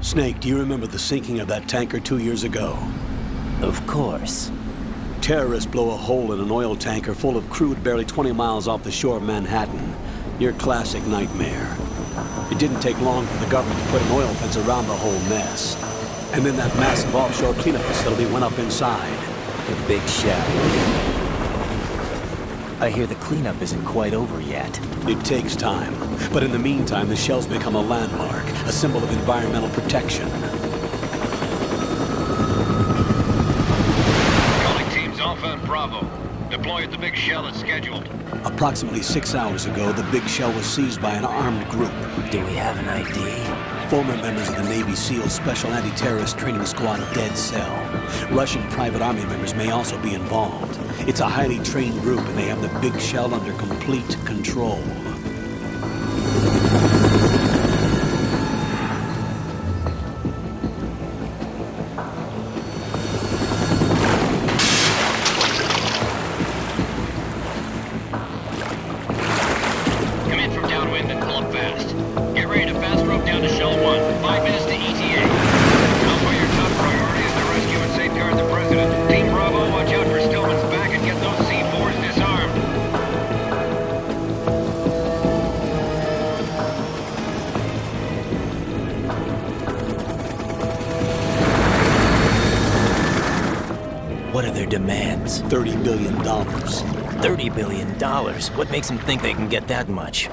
Snake, do you remember the sinking of that tanker 2 years ago? Of course. Terrorists blow a hole in an oil tanker full of crude barely 20 miles off the shore of Manhattan. Your classic nightmare. It didn't take long for the government to put an oil fence around the whole mess. And then that massive offshore cleanup facility went up inside. The big shell. I hear the cleanup isn't quite over yet. It takes time. But in the meantime, the shell's become a landmark, a symbol of environmental protection. Calling teams Alpha and Bravo. Deploy at the big shell as scheduled. Approximately 6 hours ago, the big shell was seized by an armed group. Do we have an ID? Former members of the Navy SEAL Special Anti-Terrorist Training Squad Dead Cell. Russian private army members may also be involved. It's a highly trained group and they have the big shell under complete control. Come in from downwind and pull up fast. Get ready to fast rope down to Shell 1. 5 minutes to ETA. Tell why your top priority is to rescue and safeguard the President. Team Bravo, watch out for Stillman's back and get those C4s disarmed. What are their demands? $30 billion. $30 billion? What makes them think they can get that much?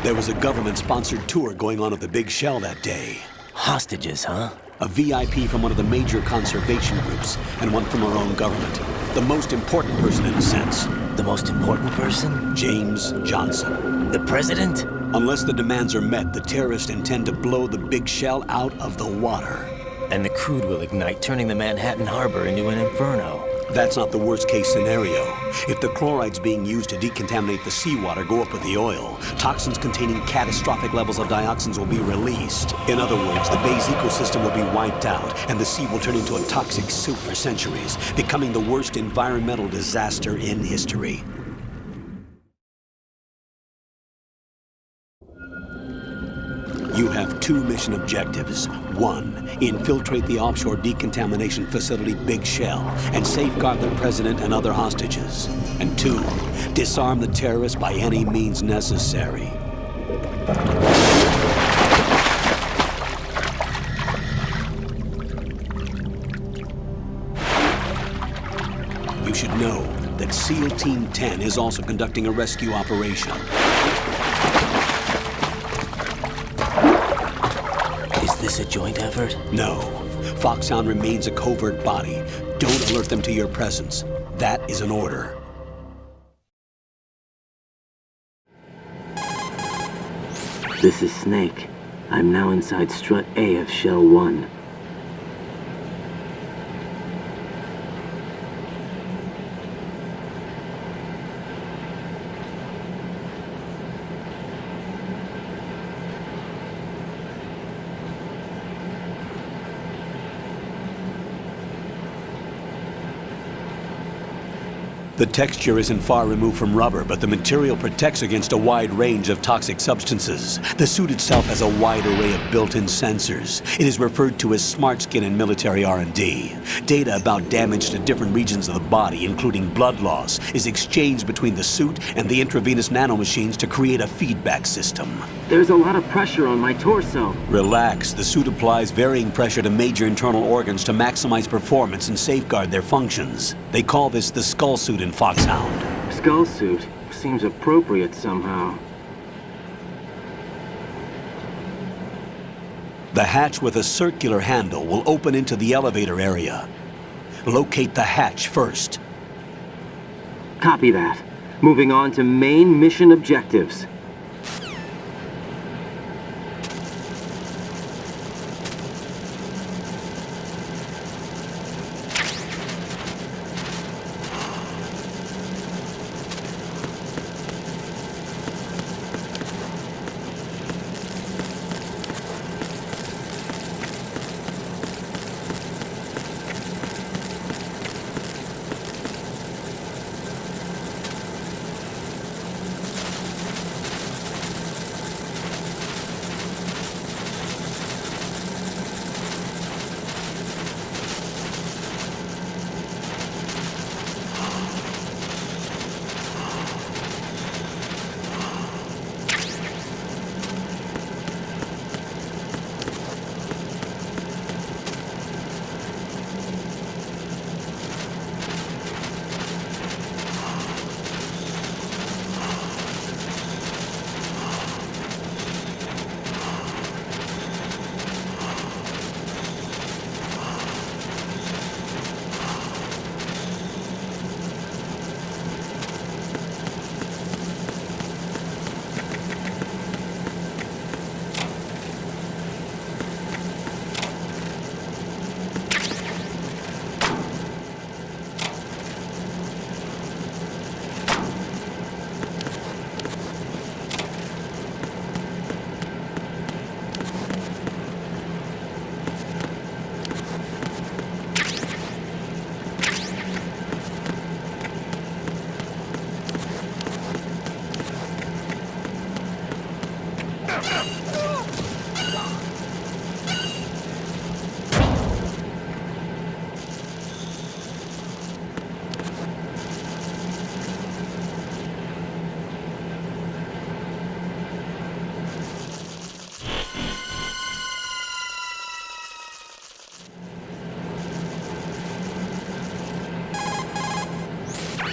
There was a government-sponsored tour going on at the big shell that day. Hostages, huh? A VIP from one of the major conservation groups, and one from our own government. The most important person in a sense. The most important person? James Johnson. The president? Unless the demands are met, the terrorists intend to blow the big shell out of the water. And the crude will ignite, turning the Manhattan harbor into an inferno. That's not the worst-case scenario. If the chlorides being used to decontaminate the seawater go up with the oil, toxins containing catastrophic levels of dioxins will be released. In other words, the bay's ecosystem will be wiped out, and the sea will turn into a toxic soup for centuries, becoming the worst environmental disaster in history. You have 2 mission objectives. 1, infiltrate the offshore decontamination facility Big Shell and safeguard the president and other hostages. And 2, disarm the terrorists by any means necessary. You should know that SEAL Team 10 is also conducting a rescue operation. Is this a joint effort? No. Foxhound remains a covert body. Don't alert them to your presence. That is an order. This is Snake. I'm now inside Strut A of Shell 1. The texture isn't far removed from rubber, but the material protects against a wide range of toxic substances. The suit itself has a wide array of built-in sensors. It is referred to as smart skin in military R&D. Data about damage to different regions of the body, including blood loss, is exchanged between the suit and the intravenous nanomachines to create a feedback system. There's a lot of pressure on my torso. Relax. The suit applies varying pressure to major internal organs to maximize performance and safeguard their functions. They call this the skull suit in Foxhound. Skull suit seems appropriate somehow. The hatch with a circular handle will open into the elevator area. Locate the hatch first. Copy that. Moving on to main mission objectives.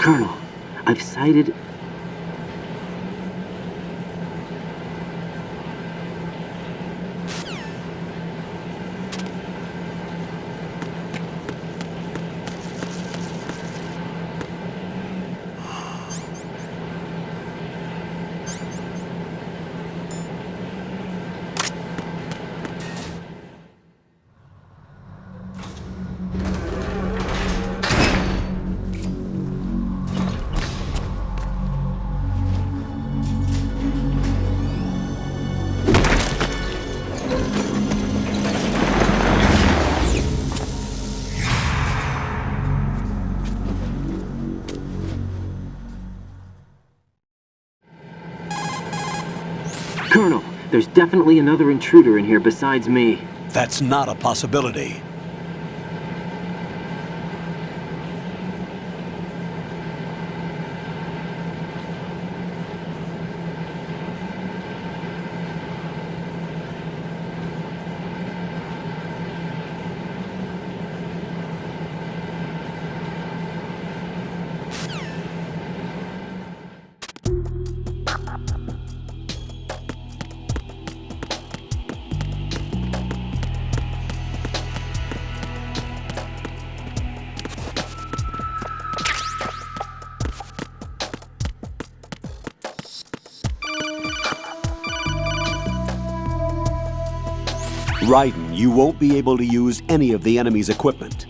Colonel, I've sighted... Colonel, there's definitely another intruder in here besides me. That's not a possibility. Rayden, you won't be able to use any of the enemy's equipment.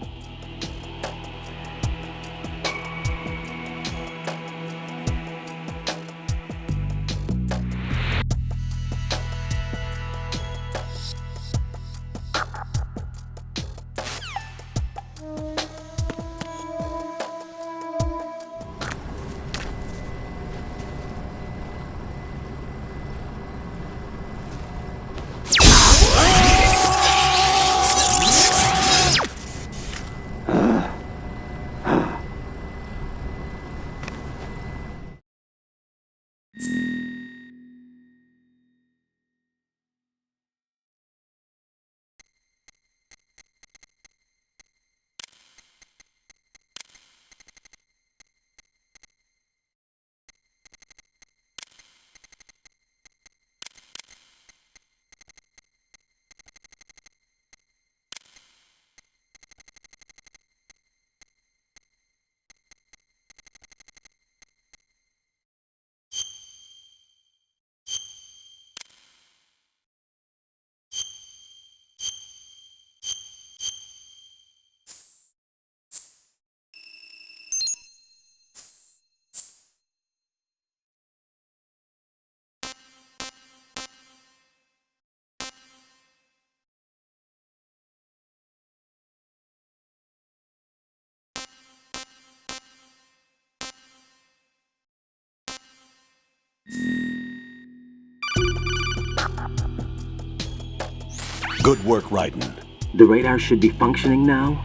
Good work, Rayden. The radar should be functioning now.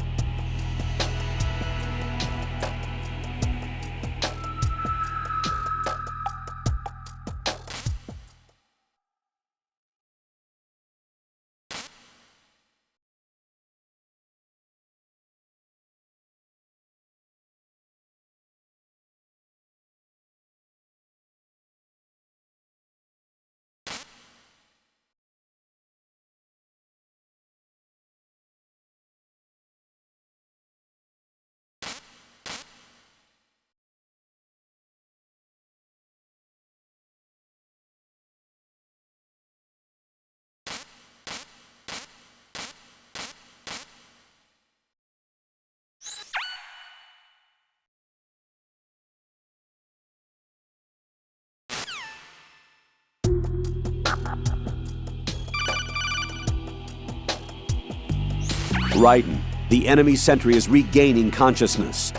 Rayden, the enemy sentry is regaining consciousness.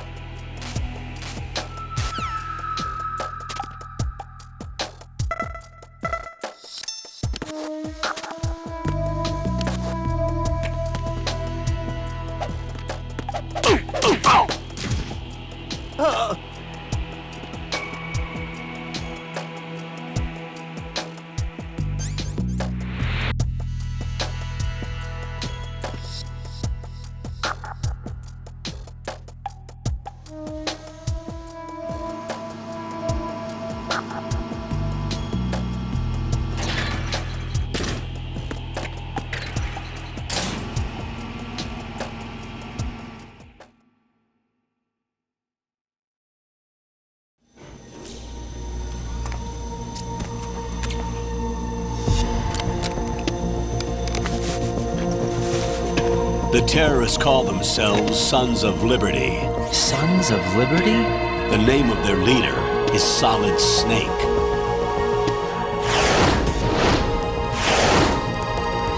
The terrorists call themselves Sons of Liberty. Sons of Liberty? The name of their leader is Solid Snake.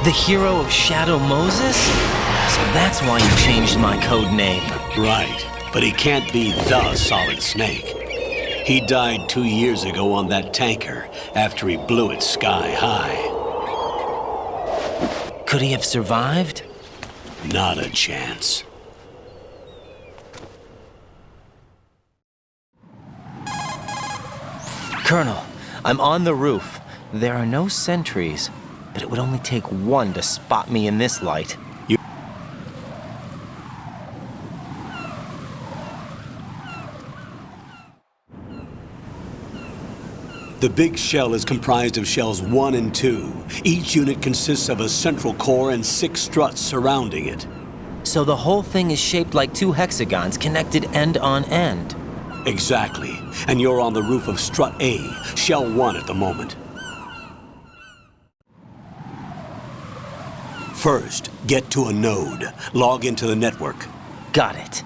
The hero of Shadow Moses? So that's why you changed my code name. Right, but he can't be the Solid Snake. He died 2 years ago on that tanker after he blew it sky high. Could he have survived? Not a chance. Colonel, I'm on the roof. There are no sentries, but it would only take one to spot me in this light. The big shell is comprised of shells 1 and 2. Each unit consists of a central core and 6 struts surrounding it. So the whole thing is shaped like 2 hexagons connected end on end. Exactly. And you're on the roof of strut A, shell 1 at the moment. First, get to a node. Log into the network. Got it.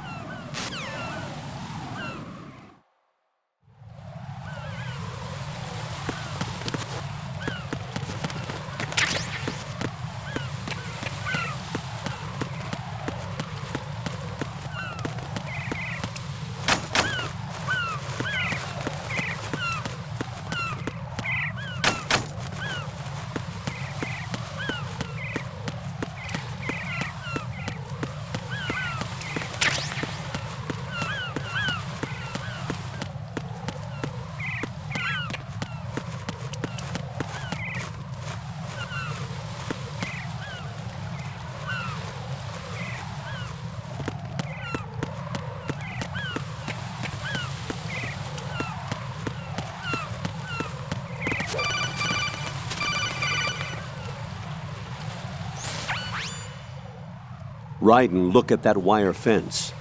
Rayden, look at that wire fence.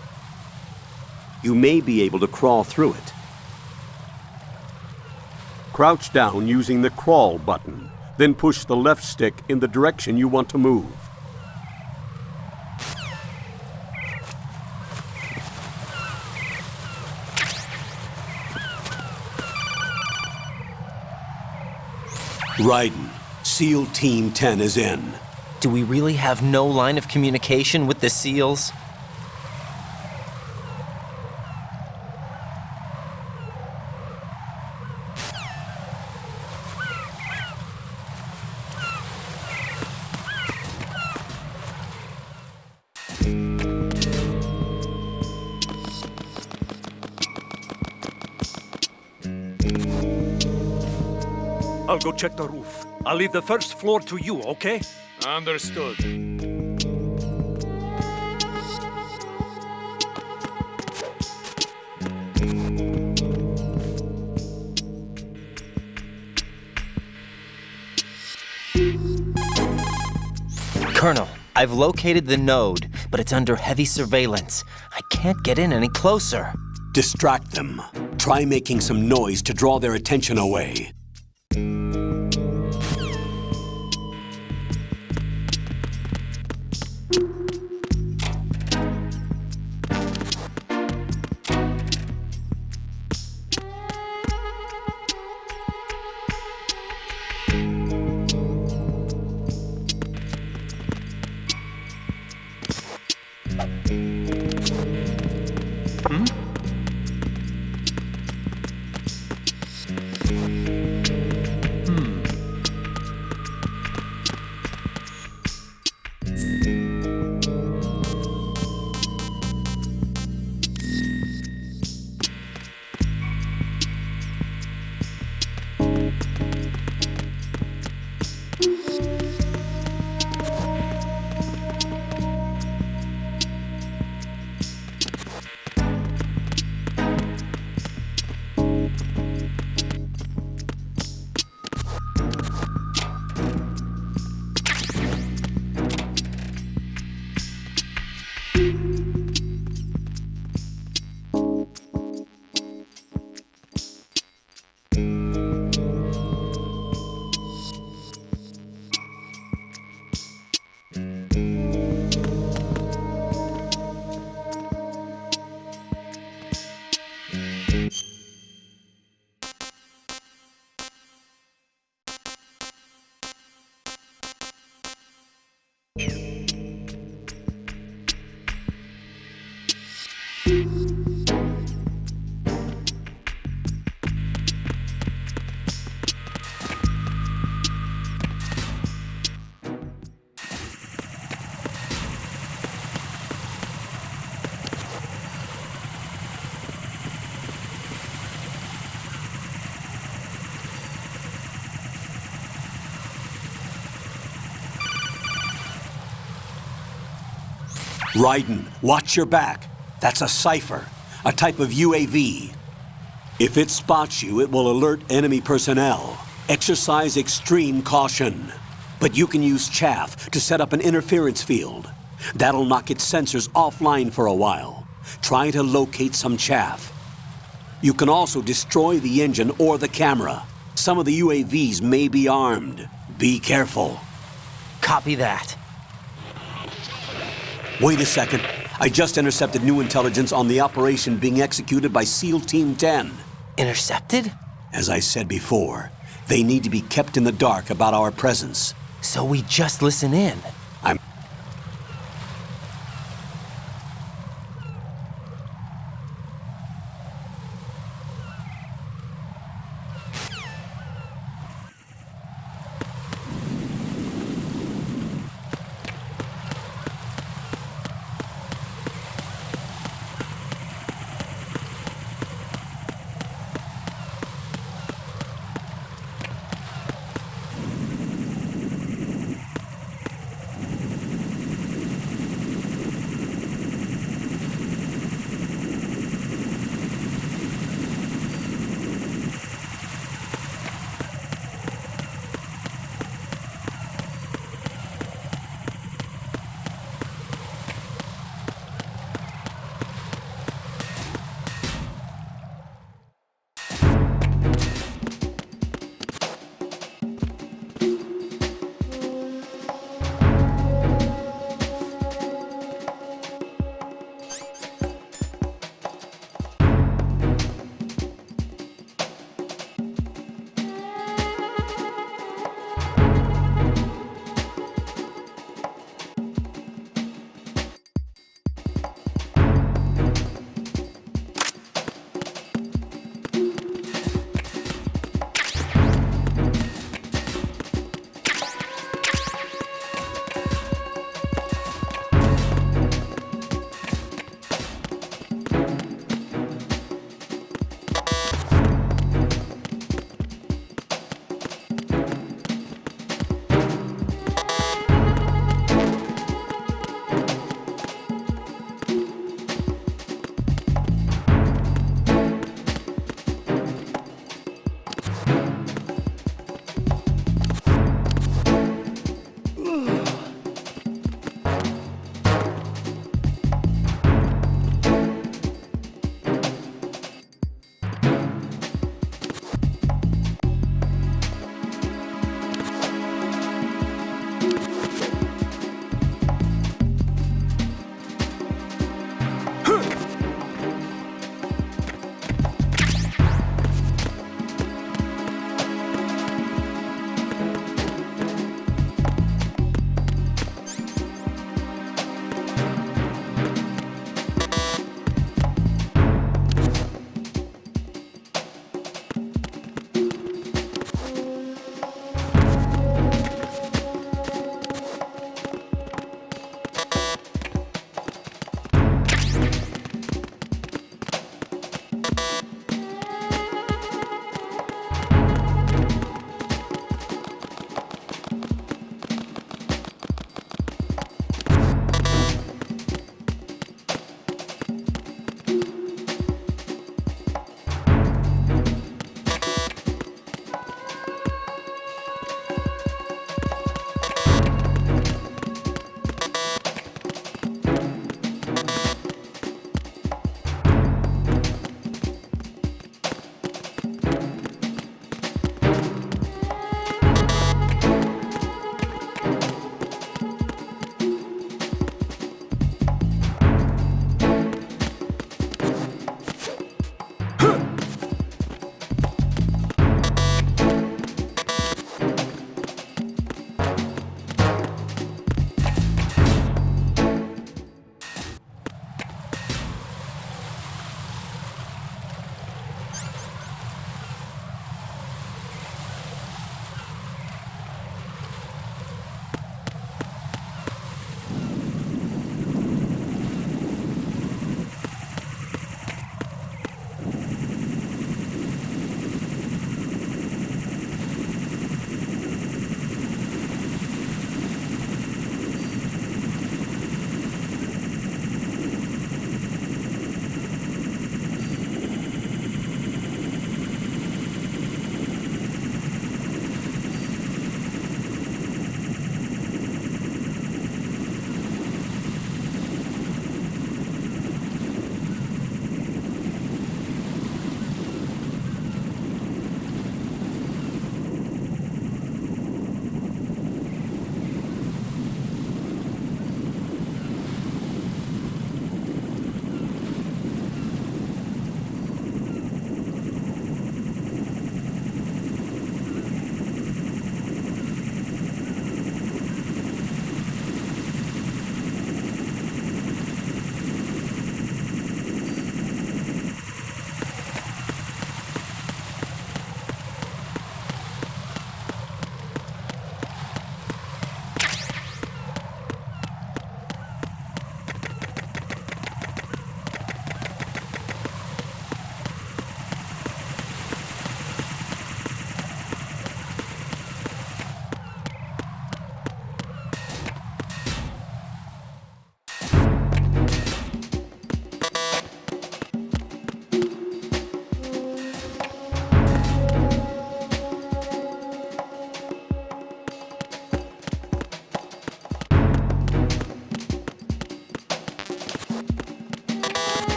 You may be able to crawl through it. Crouch down using the crawl button, then push the left stick in the direction you want to move. Rayden, SEAL Team 10 is in. Do we really have no line of communication with the SEALs? I'll go check the roof. I'll leave the first floor to you, okay? Understood. Colonel, I've located the node, but it's under heavy surveillance. I can't get in any closer. Distract them. Try making some noise to draw their attention away. Rayden, watch your back. That's a cipher, a type of UAV. If it spots you, it will alert enemy personnel. Exercise extreme caution. But you can use chaff to set up an interference field. That'll knock its sensors offline for a while. Try to locate some chaff. You can also destroy the engine or the camera. Some of the UAVs may be armed. Be careful. Copy that. Wait a second. I just intercepted new intelligence on the operation being executed by SEAL Team 10. Intercepted? As I said before, they need to be kept in the dark about our presence. So we just listen in.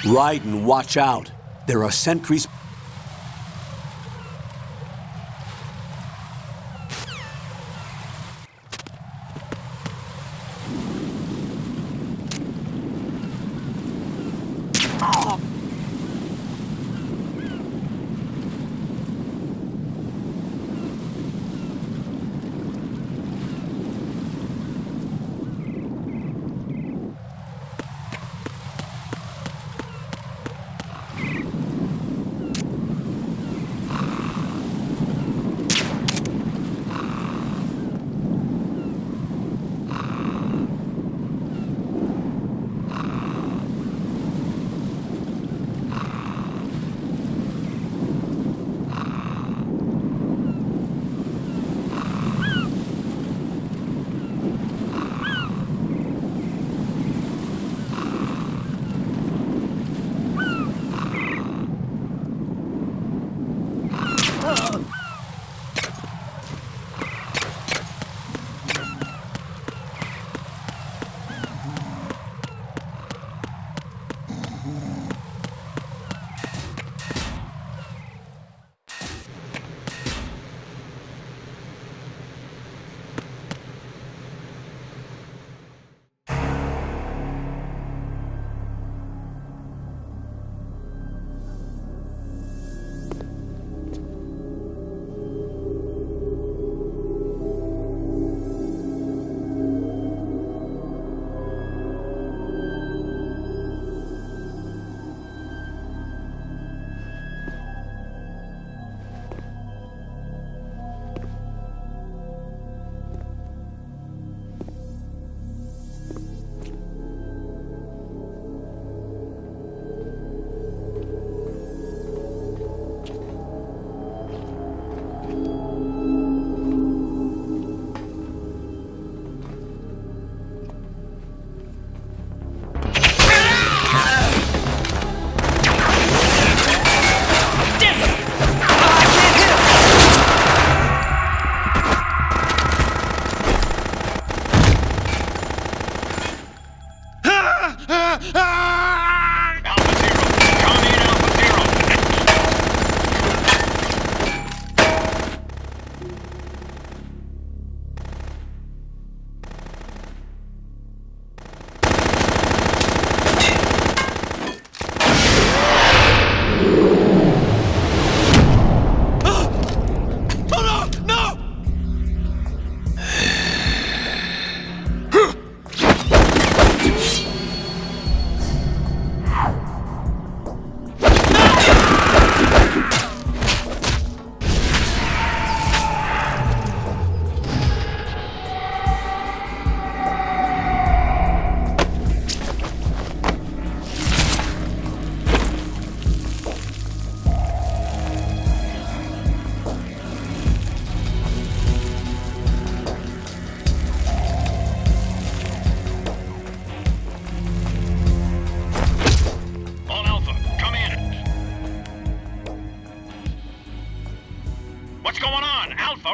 Rайден, watch out. There are sentries.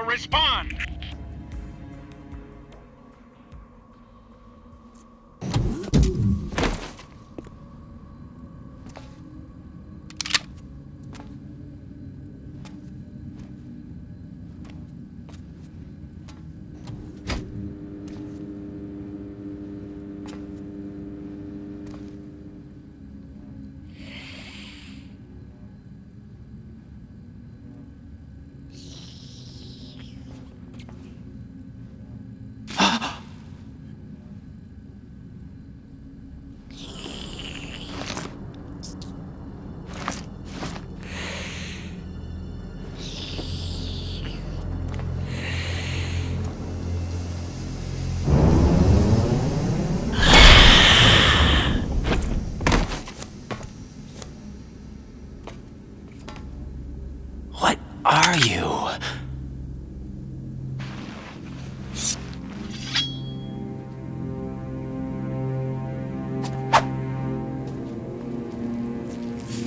Respond! What are you?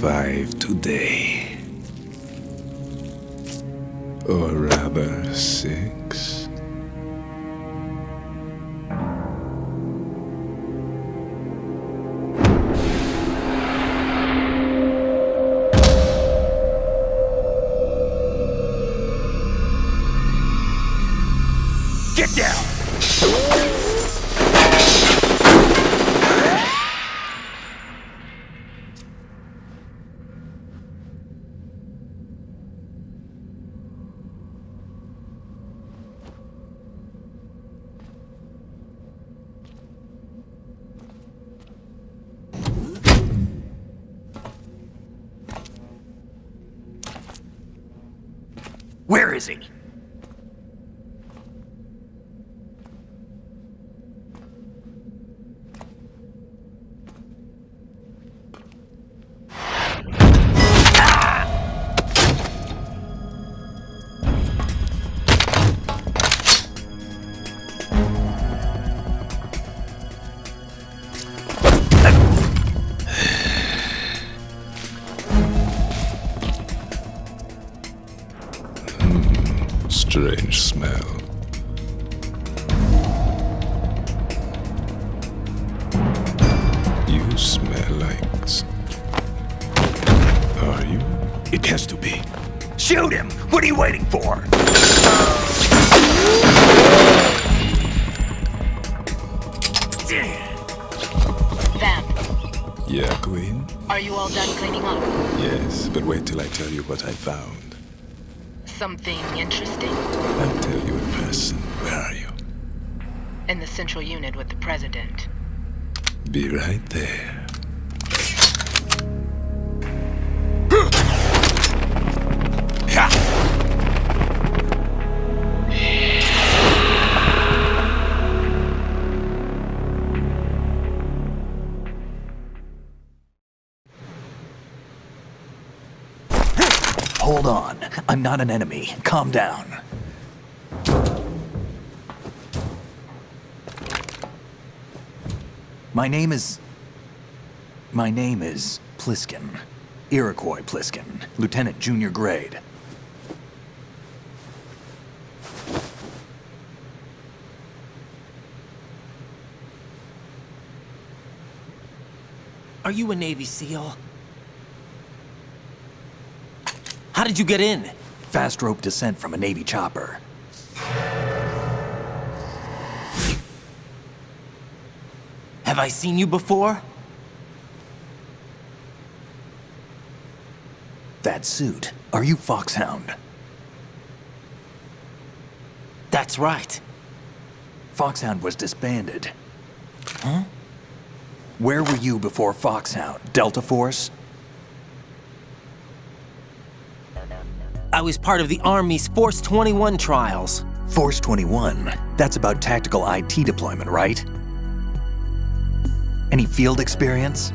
Five today. Or rather, 6. Where is he? Strange smell. You smell like... Are you? It has to be. Shoot him! What are you waiting for? Vamp, Yeah, Queen? are you all done cleaning up? Yes, but wait till I tell you what I found. Something interesting? I'll tell you in person. Where are you? In the central unit with the president. Be right there. Hold on. I'm not an enemy. Calm down. My name is Pliskin. Iroquois Pliskin. Lieutenant Junior Grade. Are you a Navy SEAL? How did you get in? Fast rope descent from a Navy chopper. Have I seen you before? That suit. Are you Foxhound? That's right. Foxhound was disbanded. Huh? Where were you before Foxhound? Delta Force? I was part of the Army's Force 21 trials. Force 21? That's about tactical IT deployment, right? Any field experience?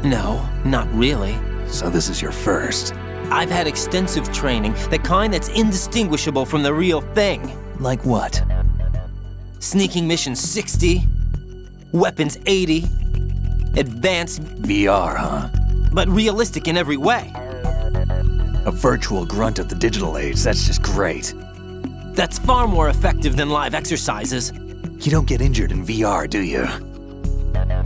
No, not really. So this is your first. I've had extensive training, the kind that's indistinguishable from the real thing. Like what? Sneaking mission 60, weapons 80, advanced, VR, huh? but realistic in every way. A virtual grunt of the digital age, that's just great. That's far more effective than live exercises. You don't get injured in VR, do you?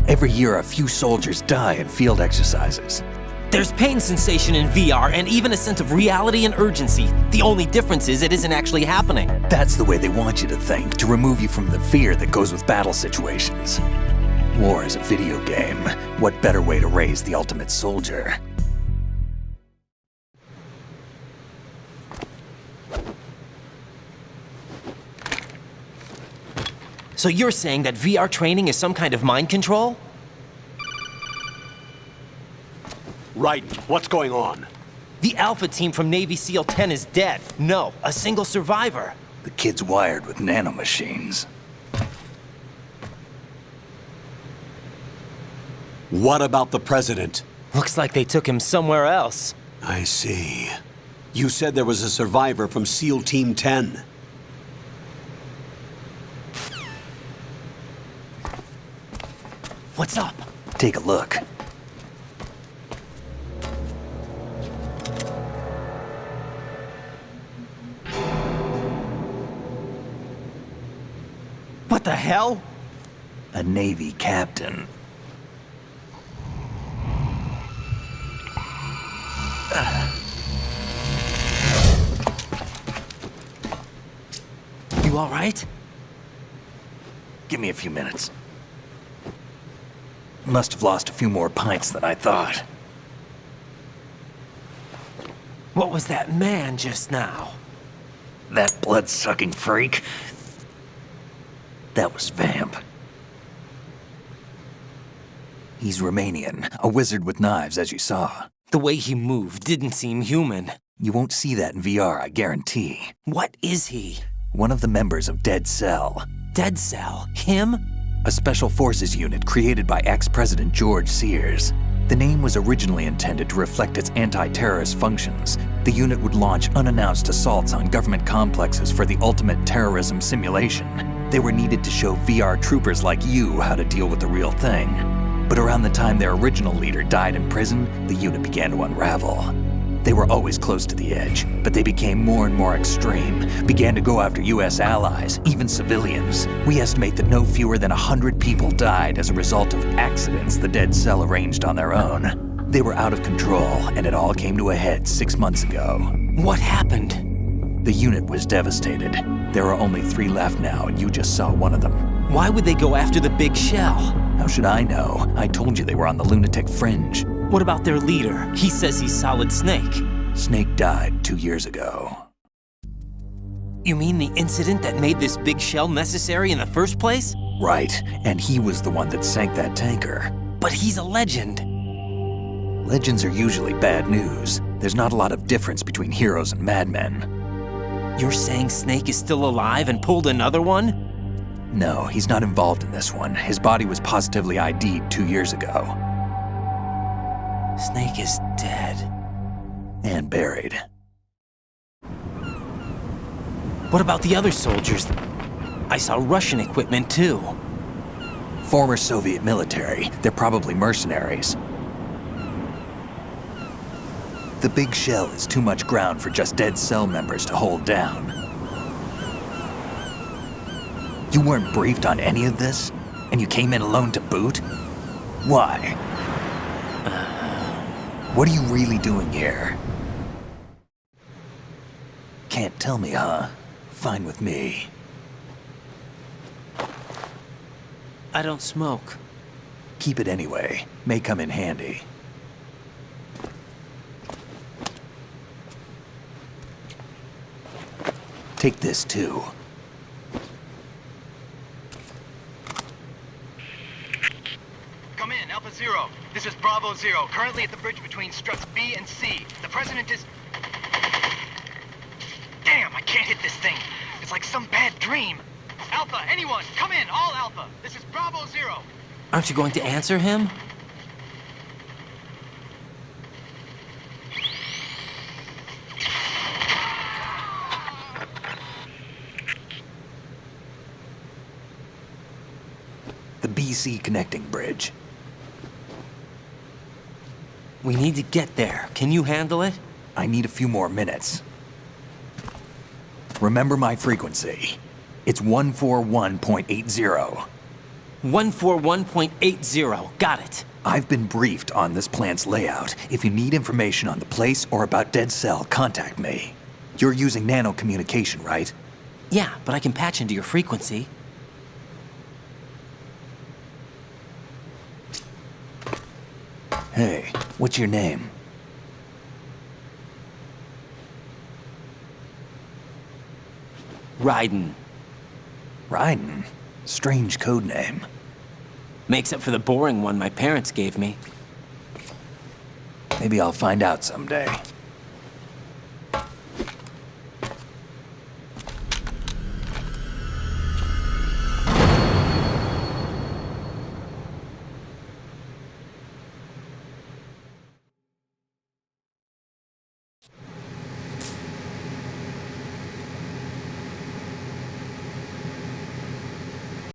Every year, a few soldiers die in field exercises. There's pain sensation in VR and even a sense of reality and urgency. The only difference is it isn't actually happening. That's the way they want you to think, to remove you from the fear that goes with battle situations. War is a video game. What better way to raise the ultimate soldier? So you're saying that VR training is some kind of mind control? Rайден, what's going on? The Alpha team from Navy SEAL 10 is dead. No, a single survivor. The kid's wired with nanomachines. What about the president? Looks like they took him somewhere else. I see. You said there was a survivor from SEAL Team 10. What's up? Take a look. What the hell? A Navy captain. You all right? Give me a few minutes. Must have lost a few more pints than I thought. What was that man just now? That blood-sucking freak? That was Vamp. He's Romanian, a wizard with knives, as you saw. The way he moved didn't seem human. You won't see that in VR, I guarantee. What is he? One of the members of Dead Cell. Dead Cell? Him? A special forces unit created by ex-President George Sears. The name was originally intended to reflect its anti-terrorist functions. The unit would launch unannounced assaults on government complexes for the ultimate terrorism simulation. They were needed to show VR troopers like you how to deal with the real thing. But around the time their original leader died in prison, the unit began to unravel. They were always close to the edge, but they became more and more extreme, began to go after US allies, even civilians. We estimate that no fewer than 100 people died as a result of accidents the Dead Cell arranged on their own. They were out of control, and it all came to a head 6 months ago. What happened? The unit was devastated. There are only 3 left now, and you just saw one of them. Why would they go after the big shell? How should I know? I told you they were on the lunatic fringe. What about their leader? He says he's Solid Snake. Snake died 2 years ago. You mean the incident that made this big shell necessary in the first place? Right, and he was the one that sank that tanker. But he's a legend. Legends are usually bad news. There's not a lot of difference between heroes and madmen. You're saying Snake is still alive and pulled another one? No, he's not involved in this one. His body was positively ID'd 2 years ago. Snake is dead. And buried. What about the other soldiers? I saw Russian equipment too. Former Soviet military. They're probably mercenaries. The big shell is too much ground for just Dead Cell members to hold down. You weren't briefed on any of this? And you came in alone to boot? Why? What are you really doing here? Can't tell me, huh? Fine with me. I don't smoke. Keep it anyway. May come in handy. Take this too. Come in, Alpha Zero. This is Bravo Zero, currently at the bridge between struts B and C. The President is... Damn, I can't hit this thing. It's like some bad dream. Alpha, anyone, come in, all Alpha. This is Bravo Zero. Aren't you going to answer him? The BC connecting bridge. We need to get there. Can you handle it? I need a few more minutes. Remember my frequency. It's 141.80. 141.80. Got it. I've been briefed on this plant's layout. If you need information on the place or about Dead Cell, contact me. You're using nano communication, right? Yeah, but I can patch into your frequency. Hey, what's your name? Rayden. Rайден? Strange code name. Makes up for the boring one my parents gave me. Maybe I'll find out someday.